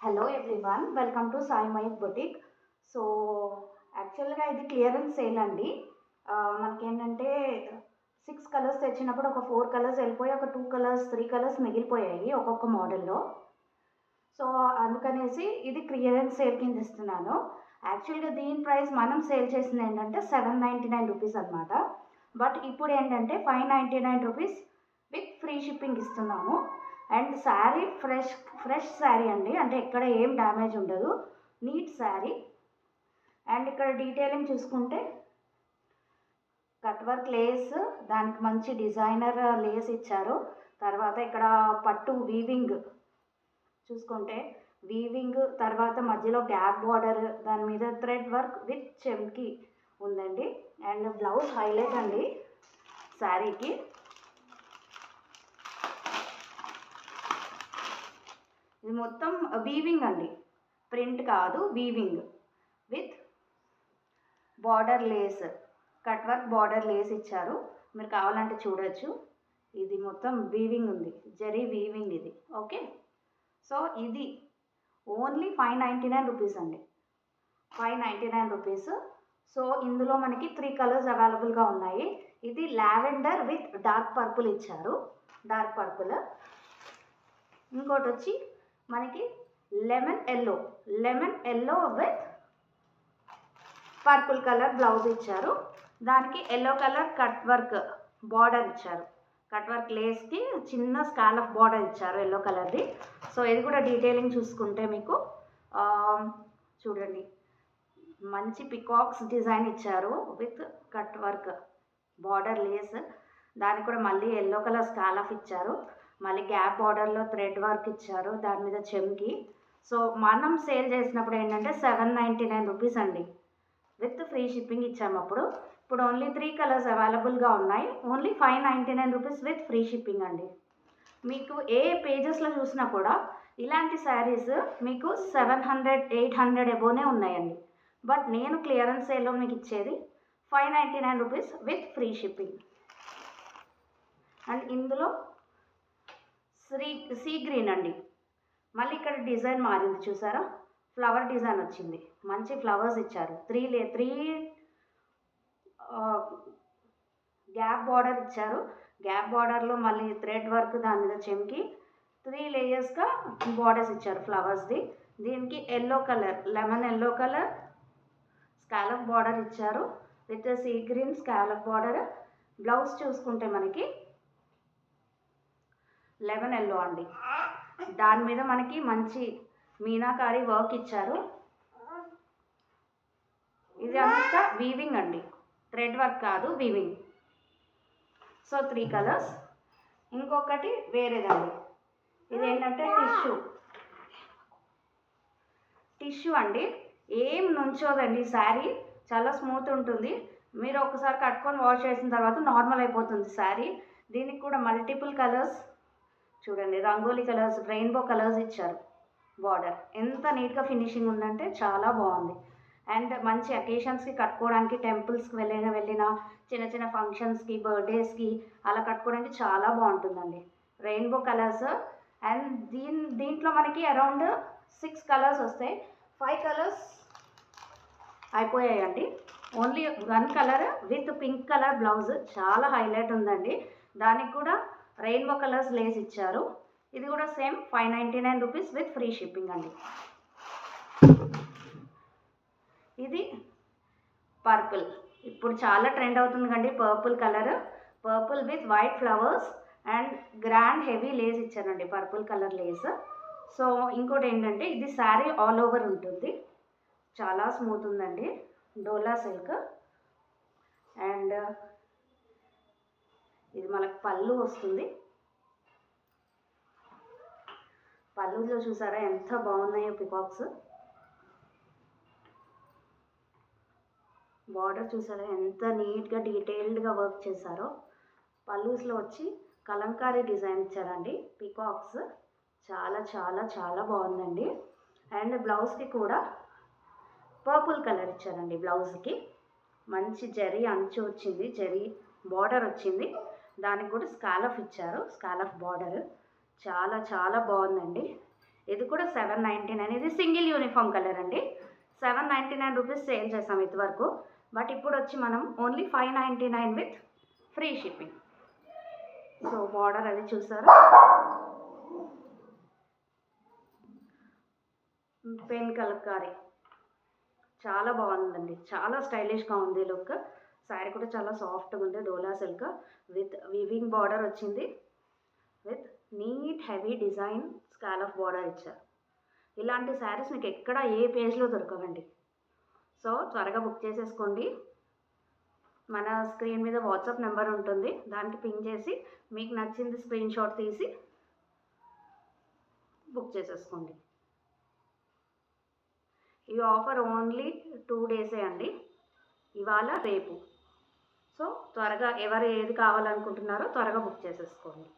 Hello everyone, welcome to Sai Mayukh boutique. So యాక్చువల్గా ఇది clearance sale అండి. మనకేంటంటే 6 కలర్స్ తెచ్చినప్పుడు ఒక 4 కలర్స్ వెళ్ళిపోయి ఒక 2 కలర్స్ 3 కలర్స్ మిగిలిపోయాయి ఒక్కొక్క మోడల్లో. సో అందుకనేసి ఇది క్లియరెన్స్ సేల్ కింద ఇస్తున్నాను. యాక్చువల్గా దీని ప్రైస్ మనం సేల్ చేసింది ఏంటంటే 799 రూపీస్ అనమాట. బట్ ఇప్పుడు ఏంటంటే 599 రూపీస్ విత్ ఫ్రీ షిప్పింగ్ ఇస్తున్నాము. అండ్ శారీ ఫ్రెష్ శారీ అండి, అంటే ఎక్కడ ఏం డ్యామేజ్ ఉండదు, నీట్ శారీ. అండ్ ఇక్కడ డీటెయిలింగ్ చూసుకుంటే కట్ వర్క్ లేస్, దానికి మంచి డిజైనర్ లేస్ ఇచ్చారు. తర్వాత ఇక్కడ పట్టు వీవింగ్ చూసుకుంటే వీవింగ్, తర్వాత మధ్యలో గ్యాప్ బార్డర్, దాని మీద థ్రెడ్ వర్క్ విత్ చెమ్కి ఉందండి. అండ్ బ్లౌజ్ హైలైట్ అండి శారీకి. ఇది మొత్తం వీవింగ్ అండి, ప్రింట్ కాదు, weaving with border lace, cut work border lace ఇచ్చారు. మీరు కావాలంటే చూడొచ్చు. ఇది మొత్తం వీవింగ్ ఉంది, జరీ వీవింగ్ ఇది. ఓకే, సో ఇది ఓన్లీ 599 రూపీస్ అండి, 599 రూపీస్. సో ఇందులో మనకి 3 కలర్స్ అవైలబుల్గా ఉన్నాయి. ఇది లావెండర్ విత్ డార్క్ పర్పుల్ ఇచ్చారు, డార్క్ పర్పుల్. ఇంకోటి వచ్చి మనకి lemon yellow with purple colour blouse ఇచ్చారు. దానికి yellow colour cut work border ఇచ్చారు, కట్ వర్క్ లేస్కి చిన్న స్కాలఫ్ బార్డర్ ఇచ్చారు ఎల్లో కలర్ది. సో ఇది కూడా డీటెయిలింగ్ చూసుకుంటే మీకు చూడండి, మంచి పికాక్స్ డిజైన్ ఇచ్చారు with cut work border lace. దానికి కూడా మళ్ళీ ఎల్లో కలర్ స్కాలఫ్ ఇచ్చారు, మళ్ళీ గ్యాప్ బార్డర్లో థ్రెడ్ వర్క్ ఇచ్చారు, దాని మీద చెమ్కి. సో మనం సేల్ చేసినప్పుడు ఏంటంటే 799 రూపీస్ అండి, విత్ ఫ్రీ షిప్పింగ్ ఇచ్చాము అప్పుడు. ఇప్పుడు ఓన్లీ 3 కలర్స్ అవైలబుల్గా ఉన్నాయి, only 599 rupees with free shipping అండి. మీకు ఏ పేజెస్లో చూసినా కూడా ఇలాంటి శారీస్ మీకు 700-800 ఎబోనే ఉన్నాయండి. బట్ నేను క్లియరెన్స్ సేల్లో మీకు ఇచ్చేది 599 rupees with free shipping. And ఇందులో సీ గ్రీన్ అండి, మళ్ళీ ఇక్కడ డిజైన్ మారింది చూసారా, ఫ్లవర్ డిజైన్ వచ్చింది, మంచి ఫ్లవర్స్ ఇచ్చారు. త్రీ గ్యాప్ బార్డర్ ఇచ్చారు, గ్యాప్ బార్డర్లో మళ్ళీ థ్రెడ్ వర్క్, దాని మీద చెమ్కి 3 లేయర్స్గా బార్డర్స్ ఇచ్చారు ఫ్లవర్స్ది. దీనికి yellow colour, lemon yellow colour scallop border ఇచ్చారు with sea green scallop border. Blouse చూసుకుంటే మనకి లెమన్ ఎల్లో అండి, దాని మీద మనకి మంచి మీనాకారి వర్క్ ఇచ్చారు. ఇది అంతా వీవింగ్ అండి, థ్రెడ్ వర్క్ కాదు, వీవింగ్. So 3 colours. ఇంకొకటి వేరేదండి, ఇదేంటంటే టిష్యూ అండి, ఏం నుంచోదండి శారీ, చాలా స్మూత్ ఉంటుంది. మీరు ఒకసారి కట్టుకొని వాష్ చేసిన తర్వాత నార్మల్ అయిపోతుంది శారీ. దీనికి కూడా మల్టిపుల్ కలర్స్ చూడండి, రంగోలీ కలర్స్, రెయిన్బో కలర్స్ ఇచ్చారు. బార్డర్ ఎంత నీట్గా ఫినిషింగ్ ఉందంటే చాలా బాగుంది. అండ్ మంచి అకేషన్స్కి కట్టుకోవడానికి, టెంపుల్స్కి వెళ్ళిన చిన్న చిన్న ఫంక్షన్స్కి, బర్త్డేస్కి అలా కట్టుకోవడానికి చాలా బాగుంటుందండి. Rainbow colours. అండ్ దీంట్లో మనకి అరౌండ్ 6 కలర్స్ వస్తాయి, 5 కలర్స్ అయిపోయాయండి. Only 1 colour with pink colour blouse చాలా హైలైట్ ఉందండి. దానికి కూడా రెయిన్బో కలర్స్ లేస్ ఇచ్చారు. ఇది కూడా same 599 rupees with free shipping అండి. ఇది పర్పుల్, ఇప్పుడు చాలా ట్రెండ్ అవుతుంది కండి purple colour, purple with white flowers and grand heavy Lay's ఇచ్చారండి, పర్పుల్ కలర్ లేస్. సో ఇంకోటి ఏంటంటే ఇది శారీ ఆల్ ఓవర్ ఉంటుంది, చాలా స్మూత్ ఉందండి, డోలా సిల్క్. అండ్ ఇది మనకు పళ్ళు వస్తుంది, పళ్ళులో చూసారా ఎంత బాగున్నాయో పికాక్స్. బార్డర్ చూసారా ఎంత నీట్గా డీటెయిల్డ్గా వర్క్ చేశారో. పళ్ళూస్లో వచ్చి కలంకారీ డిజైన్ ఇచ్చారండి, పికాక్స్ చాలా చాలా చాలా బాగుందండి. అండ్ బ్లౌజ్కి కూడా పర్పుల్ కలర్ ఇచ్చారండి, బ్లౌజ్కి మంచి జరీ అంచు వచ్చింది, జరీ బార్డర్ వచ్చింది, దానికి కూడా స్కాలఫ్ ఇచ్చారు, స్కాలఫ్ బార్డర్ చాలా చాలా బాగుందండి. ఇది కూడా 799. ఇది సింగిల్ యూనిఫామ్ కలర్ అండి. 799 రూపీస్ సేల్ చేసాం ఇంతవరకు. బట్ ఇప్పుడు వచ్చి మనం only 599 with free shipping. So border అది చూసారా, పెన్ కలకారీ చాలా బాగుందండి, చాలా స్టైలిష్గా ఉంది లుక్. శారీ కూడా చాలా సాఫ్ట్గా ఉంది, Dola silk with weaving border వచ్చింది, with neat heavy design scallop border ఇచ్చారు. ఇలాంటి శారీస్ మీకు ఎక్కడ ఏ పేజ్లో దొరకవండి. సో త్వరగా బుక్ చేసేసుకోండి. మన స్క్రీన్ మీద వాట్సాప్ నెంబర్ ఉంటుంది, దానికి పింగ్ చేసి మీకు నచ్చింది స్క్రీన్ షాట్ తీసి బుక్ చేసేసుకోండి. ఈ ఆఫర్ ఓన్లీ 2 డేసే అండి, ఇవాళ రేపు. సో త్వరగా ఎవరు ఏది కావాలనుకుంటున్నారో త్వరగా బుక్ చేసేసుకోండి.